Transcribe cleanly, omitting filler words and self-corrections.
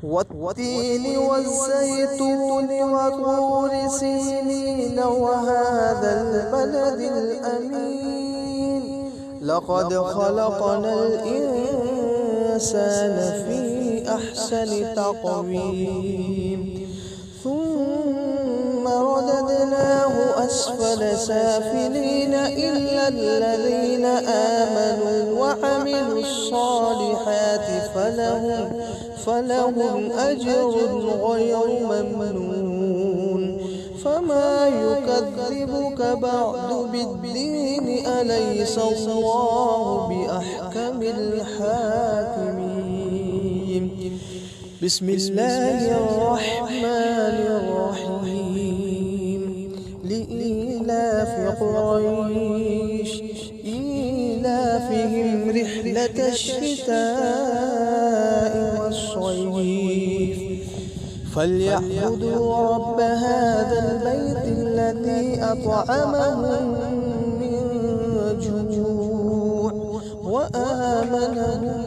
والتين والزيتون وطور سينين وهذا البلد الأمين لقد خلقنا الإنسان في أحسن تقويم ثم رددناه أسفل سافلين إلا الذين آمنوا وعملوا الصالحات فلهم أجر غير ممنون فما يكذبك بعد بالدين أليس الله بأحكم الحاكمين بسم الله الرحمن الرحيم لإيلاف قريش إيلافهم رحلة الشتاء والصيف فليعبدوا رب هذا البيت الذي أطعمهم من جوع وآمنهم